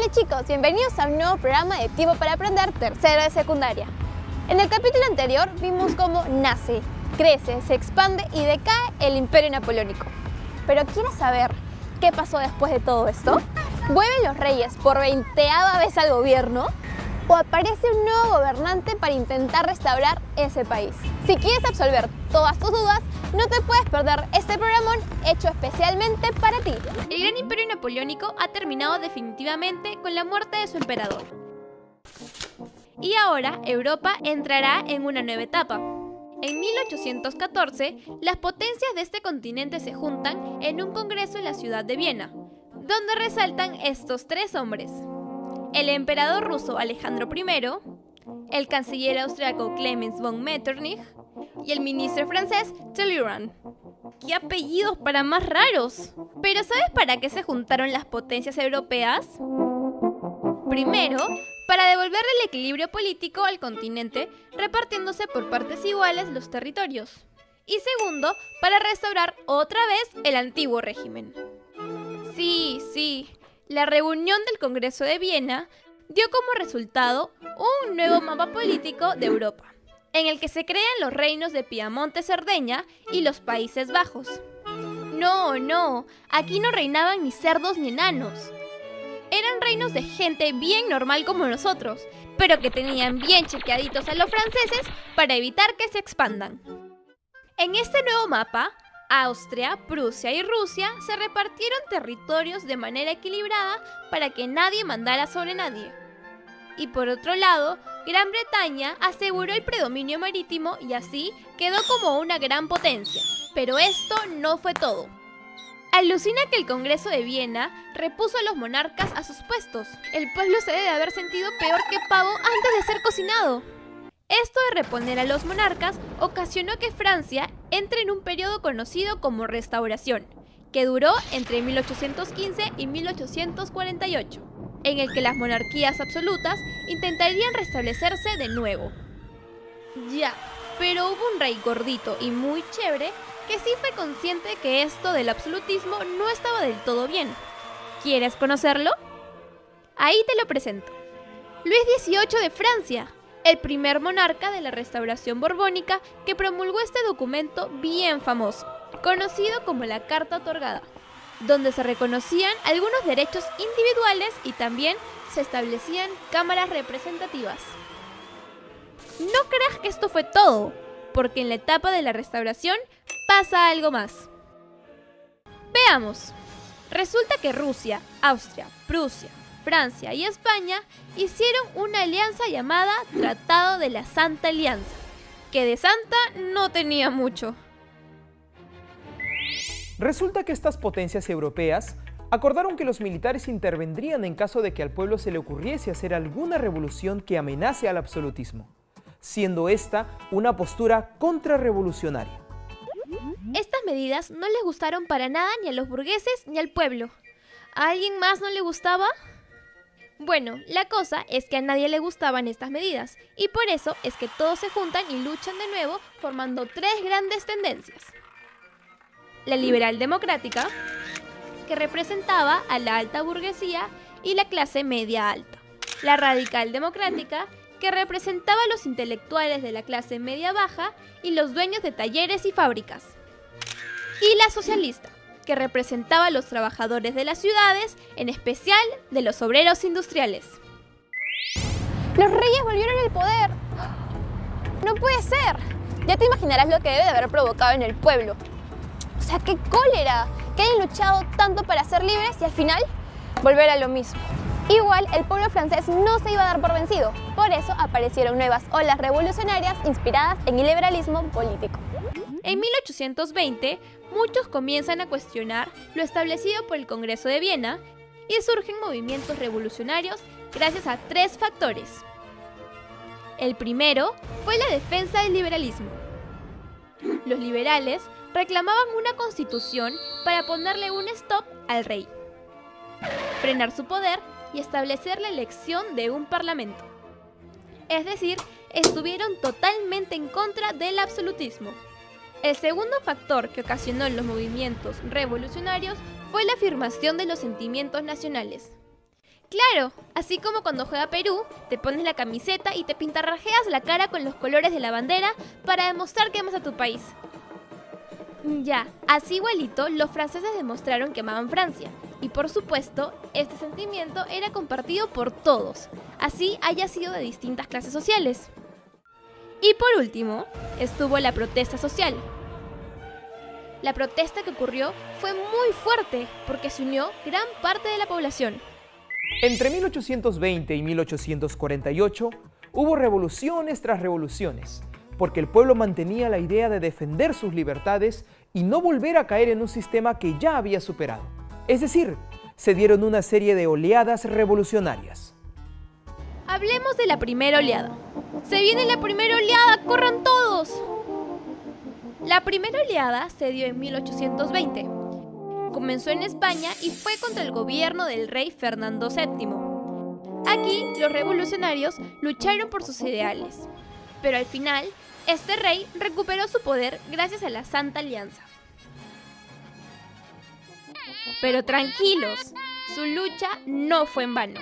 Hola chicos, bienvenidos a un nuevo programa de Tiempo para Aprender, tercero de secundaria. En el capítulo anterior vimos cómo nace, crece, se expande y decae el Imperio Napoleónico. Pero ¿quieres saber qué pasó después de todo esto? ¿Vuelven los reyes por 20ª vez al gobierno? ¿O aparece un nuevo gobernante para intentar restaurar ese país? Si quieres absolver todas tus dudas, no te puedes perder este programón hecho especialmente para ti. El gran imperio napoleónico ha terminado definitivamente con la muerte de su emperador. Y ahora Europa entrará en una nueva etapa. En 1814, las potencias de este continente se juntan en un congreso en la ciudad de Viena, donde resaltan estos tres hombres: el emperador ruso Alejandro I, el canciller austriaco Clemens von Metternich y el ministro francés Talleyrand. ¡Qué apellidos para más raros! Pero ¿sabes para qué se juntaron las potencias europeas? Primero, para devolverle el equilibrio político al continente, repartiéndose por partes iguales los territorios. Y segundo, para restaurar otra vez el antiguo régimen. Sí, la reunión del Congreso de Viena dio como resultado un nuevo mapa político de Europa, en el que se crean los reinos de Piamonte-Cerdeña y los Países Bajos. No, aquí no reinaban ni cerdos ni enanos. Eran reinos de gente bien normal como nosotros, pero que tenían bien chequeaditos a los franceses para evitar que se expandan. En este nuevo mapa, Austria, Prusia y Rusia se repartieron territorios de manera equilibrada para que nadie mandara sobre nadie. Y por otro lado, Gran Bretaña aseguró el predominio marítimo y así quedó como una gran potencia. Pero esto no fue todo. Alucina que el Congreso de Viena repuso a los monarcas a sus puestos. El pueblo se debe haber sentido peor que pavo antes de ser cocinado. Esto de reponer a los monarcas ocasionó que Francia entre en un periodo conocido como Restauración, que duró entre 1815 y 1848, en el que las monarquías absolutas intentarían restablecerse de nuevo. Ya, pero hubo un rey gordito y muy chévere que sí fue consciente que esto del absolutismo no estaba del todo bien. ¿Quieres conocerlo? Ahí te lo presento. Luis XVIII de Francia, el primer monarca de la Restauración Borbónica que promulgó este documento bien famoso, conocido como la Carta Otorgada, donde se reconocían algunos derechos individuales y también se establecían cámaras representativas. No creas que esto fue todo, porque en la etapa de la Restauración pasa algo más. Veamos. Resulta que Rusia, Austria, Prusia, Francia y España hicieron una alianza llamada Tratado de la Santa Alianza, que de santa no tenía mucho. Resulta que estas potencias europeas acordaron que los militares intervendrían en caso de que al pueblo se le ocurriese hacer alguna revolución que amenace al absolutismo, siendo esta una postura contrarrevolucionaria. Estas medidas no les gustaron para nada ni a los burgueses ni al pueblo. ¿A alguien más no le gustaba? Bueno, la cosa es que a nadie le gustaban estas medidas, y por eso es que todos se juntan y luchan de nuevo formando tres grandes tendencias. La liberal democrática, que representaba a la alta burguesía y la clase media alta. La radical democrática, que representaba a los intelectuales de la clase media baja y los dueños de talleres y fábricas. Y la socialista, que representaba a los trabajadores de las ciudades, en especial de los obreros industriales. ¡Los reyes volvieron al poder! ¡No puede ser! Ya te imaginarás lo que debe de haber provocado en el pueblo. O sea, ¡qué cólera! Que hayan luchado tanto para ser libres y al final volver a lo mismo. Igual, el pueblo francés no se iba a dar por vencido. Por eso aparecieron nuevas olas revolucionarias inspiradas en el liberalismo político. En 1820, muchos comienzan a cuestionar lo establecido por el Congreso de Viena y surgen movimientos revolucionarios gracias a tres factores. El primero fue la defensa del liberalismo. Los liberales reclamaban una constitución para ponerle un stop al rey, frenar su poder y establecer la elección de un parlamento. Es decir, estuvieron totalmente en contra del absolutismo. El segundo factor que ocasionó los movimientos revolucionarios fue la afirmación de los sentimientos nacionales, Claro, así como cuando juega Perú, te pones la camiseta y te pintarrajeas la cara con los colores de la bandera para demostrar que amas a tu país. Ya, así igualito, los franceses demostraron que amaban Francia. Y por supuesto, este sentimiento era compartido por todos, así haya sido de distintas clases sociales. Y por último, estuvo la protesta social. La protesta que ocurrió fue muy fuerte porque se unió gran parte de la población. Entre 1820 y 1848 hubo revoluciones tras revoluciones, porque el pueblo mantenía la idea de defender sus libertades y no volver a caer en un sistema que ya había superado. Es decir, se dieron una serie de oleadas revolucionarias. Hablemos de la primera oleada. ¡Se viene la primera oleada! ¡Corran todos! La primera oleada se dio en 1820. Comenzó en España y fue contra el gobierno del rey Fernando VII. Aquí, los revolucionarios lucharon por sus ideales. Pero al final, este rey recuperó su poder gracias a la Santa Alianza. Pero tranquilos, su lucha no fue en vano,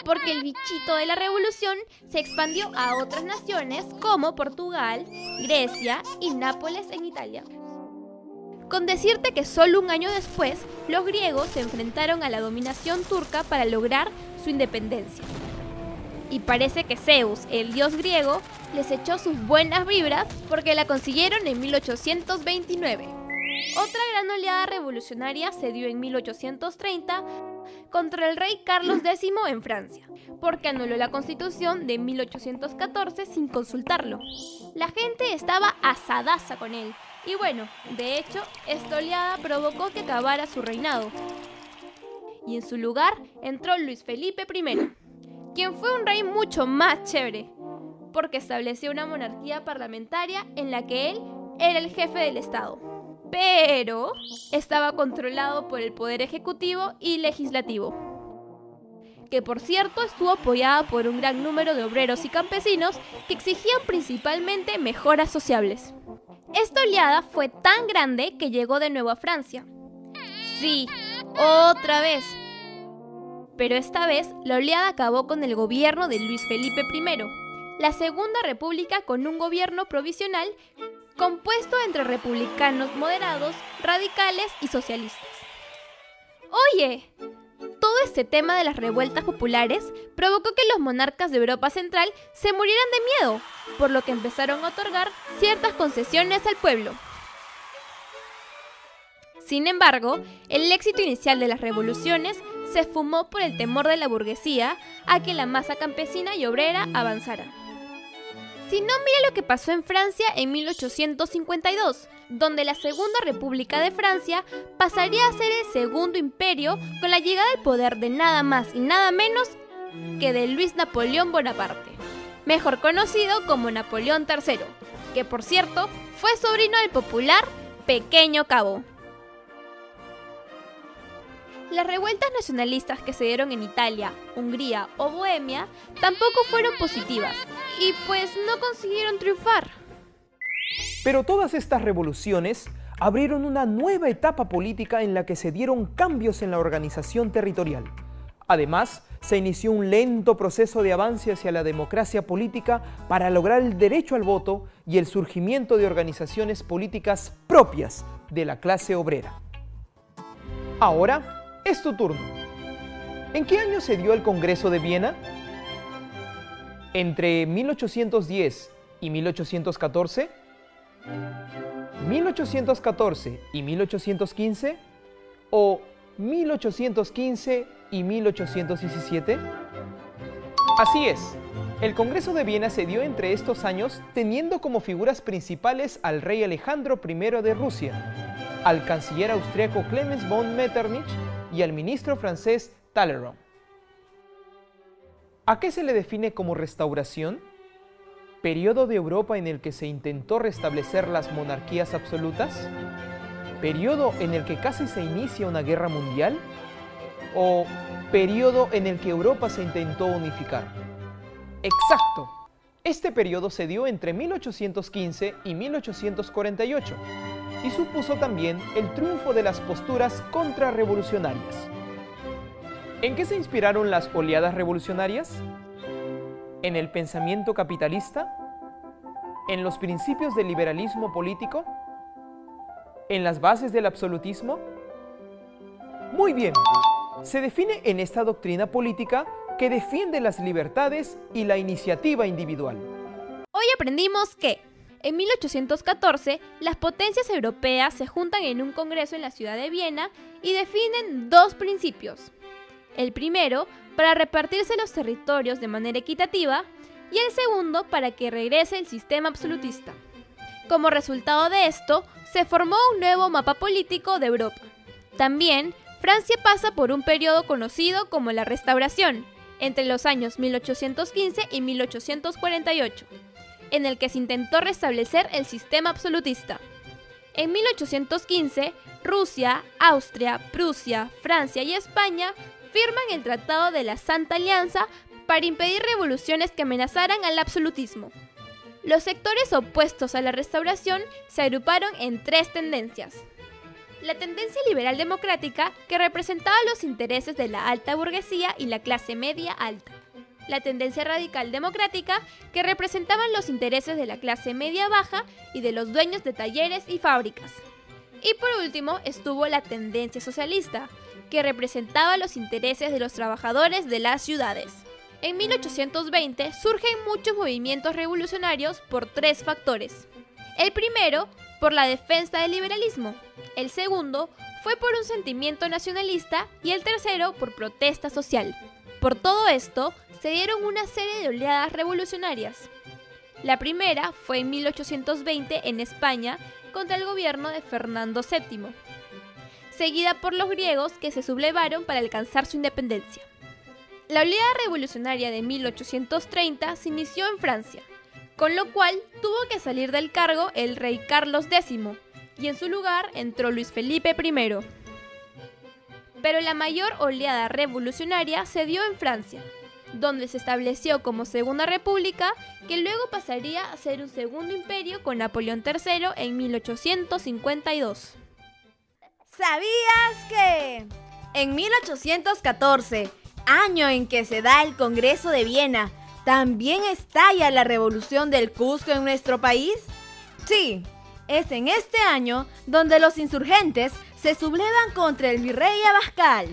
porque el bichito de la revolución se expandió a otras naciones como Portugal, Grecia y Nápoles en Italia. Con decirte que solo un año después, los griegos se enfrentaron a la dominación turca para lograr su independencia. Y parece que Zeus, el dios griego, les echó sus buenas vibras porque la consiguieron en 1829. Otra gran oleada revolucionaria se dio en 1830 contra el rey Carlos X en Francia, porque anuló la Constitución de 1814 sin consultarlo. La gente estaba asadaza con él, y bueno, de hecho, esta oleada provocó que acabara su reinado. Y en su lugar entró Luis Felipe I, quien fue un rey mucho más chévere, porque estableció una monarquía parlamentaria en la que él era el jefe del Estado, pero estaba controlado por el poder ejecutivo y legislativo, que por cierto estuvo apoyada por un gran número de obreros y campesinos que exigían principalmente mejoras sociables. Esta oleada fue tan grande que llegó de nuevo a Francia. Sí, otra vez. Pero esta vez la oleada acabó con el gobierno de Luis Felipe I, la Segunda República, con un gobierno provisional compuesto entre republicanos moderados, radicales y socialistas. Oye, todo este tema de las revueltas populares provocó que los monarcas de Europa Central se murieran de miedo, por lo que empezaron a otorgar ciertas concesiones al pueblo. Sin embargo, el éxito inicial de las revoluciones se esfumó por el temor de la burguesía a que la masa campesina y obrera avanzara. Si no, mira lo que pasó en Francia en 1852, donde la Segunda República de Francia pasaría a ser el Segundo Imperio con la llegada al poder de nada más y nada menos que de Luis Napoleón Bonaparte, mejor conocido como Napoleón III, que por cierto fue sobrino del popular Pequeño Cabo. Las revueltas nacionalistas que se dieron en Italia, Hungría o Bohemia tampoco fueron positivas y pues no consiguieron triunfar. Pero todas estas revoluciones abrieron una nueva etapa política en la que se dieron cambios en la organización territorial. Además, se inició un lento proceso de avance hacia la democracia política para lograr el derecho al voto y el surgimiento de organizaciones políticas propias de la clase obrera. Ahora es tu turno. ¿En qué año se dio el Congreso de Viena? ¿Entre 1810 y 1814? ¿1814 y 1815? ¿O 1815 y 1817? Así es, el Congreso de Viena se dio entre estos años teniendo como figuras principales al rey Alejandro I de Rusia, al canciller austriaco Clemens von Metternich y al ministro francés Talleyrand. ¿A qué se le define como restauración? ¿Periodo de Europa en el que se intentó restablecer las monarquías absolutas? ¿Periodo en el que casi se inicia una guerra mundial? ¿O periodo en el que Europa se intentó unificar? ¡Exacto! Este periodo se dio entre 1815 y 1848 y supuso también el triunfo de las posturas contrarrevolucionarias. ¿En qué se inspiraron las oleadas revolucionarias? ¿En el pensamiento capitalista? ¿En los principios del liberalismo político? ¿En las bases del absolutismo? Muy bien, se define en esta doctrina política que defiende las libertades y la iniciativa individual. Hoy aprendimos que en 1814 las potencias europeas se juntan en un congreso en la ciudad de Viena y definen dos principios. El primero, para repartirse los territorios de manera equitativa, y el segundo, para que regrese el sistema absolutista. Como resultado de esto, se formó un nuevo mapa político de Europa. También, Francia pasa por un periodo conocido como la Restauración, entre los años 1815 y 1848, en el que se intentó restablecer el sistema absolutista. En 1815, Rusia, Austria, Prusia, Francia y España firman el Tratado de la Santa Alianza para impedir revoluciones que amenazaran al absolutismo. Los sectores opuestos a la Restauración se agruparon en tres tendencias. La tendencia liberal democrática, que representaba los intereses de la alta burguesía y la clase media alta. La tendencia radical democrática, que representaban los intereses de la clase media baja y de los dueños de talleres y fábricas. Y por último estuvo la tendencia socialista, que representaba los intereses de los trabajadores de las ciudades. En 1820 surgen muchos movimientos revolucionarios por tres factores. El primero, por la defensa del liberalismo. El segundo, fue por un sentimiento nacionalista y el tercero, por protesta social. Por todo esto, se dieron una serie de oleadas revolucionarias. La primera fue en 1820 en España contra el gobierno de Fernando VII, seguida por los griegos que se sublevaron para alcanzar su independencia. La oleada revolucionaria de 1830 se inició en Francia, con lo cual tuvo que salir del cargo el rey Carlos X, y en su lugar entró Luis Felipe I. Pero la mayor oleada revolucionaria se dio en Francia, donde se estableció como Segunda República, que luego pasaría a ser un segundo imperio con Napoleón III en 1852. ¿Sabías que en 1814, año en que se da el Congreso de Viena, también estalla la Revolución del Cusco en nuestro país? Sí, es en este año donde los insurgentes se sublevan contra el virrey Abascal.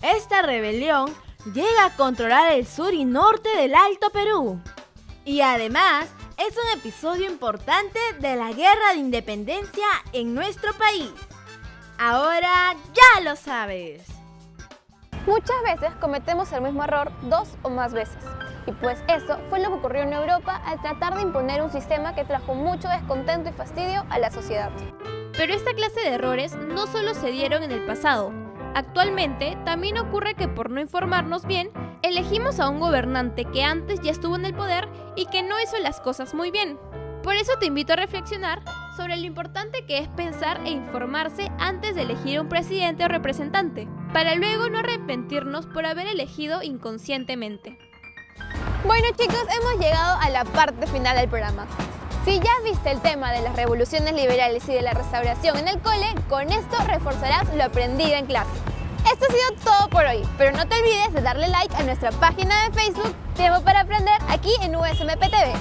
Esta rebelión llega a controlar el sur y norte del Alto Perú. Y además, es un episodio importante de la Guerra de Independencia en nuestro país. Ahora ya lo sabes. Muchas veces cometemos el mismo error 2 o más veces. Y pues eso fue lo que ocurrió en Europa al tratar de imponer un sistema que trajo mucho descontento y fastidio a la sociedad. Pero esta clase de errores no solo se dieron en el pasado. Actualmente también ocurre que por no informarnos bien, elegimos a un gobernante que antes ya estuvo en el poder y que no hizo las cosas muy bien. Por eso te invito a reflexionar sobre lo importante que es pensar e informarse antes de elegir un presidente o representante, para luego no arrepentirnos por haber elegido inconscientemente. Bueno chicos, hemos llegado a la parte final del programa. Si ya viste el tema de las revoluciones liberales y de la restauración en el cole, con esto reforzarás lo aprendido en clase. Esto ha sido todo por hoy, pero no te olvides de darle like a nuestra página de Facebook Tiempo para Aprender aquí en USMP TV.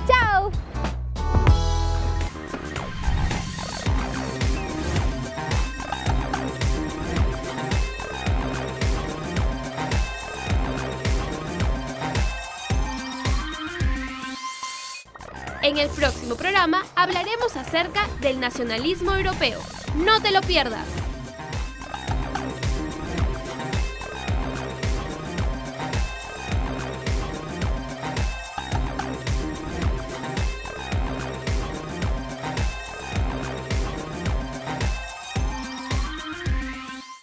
¡Chao! En el próximo programa hablaremos acerca del nacionalismo europeo. ¡No te lo pierdas!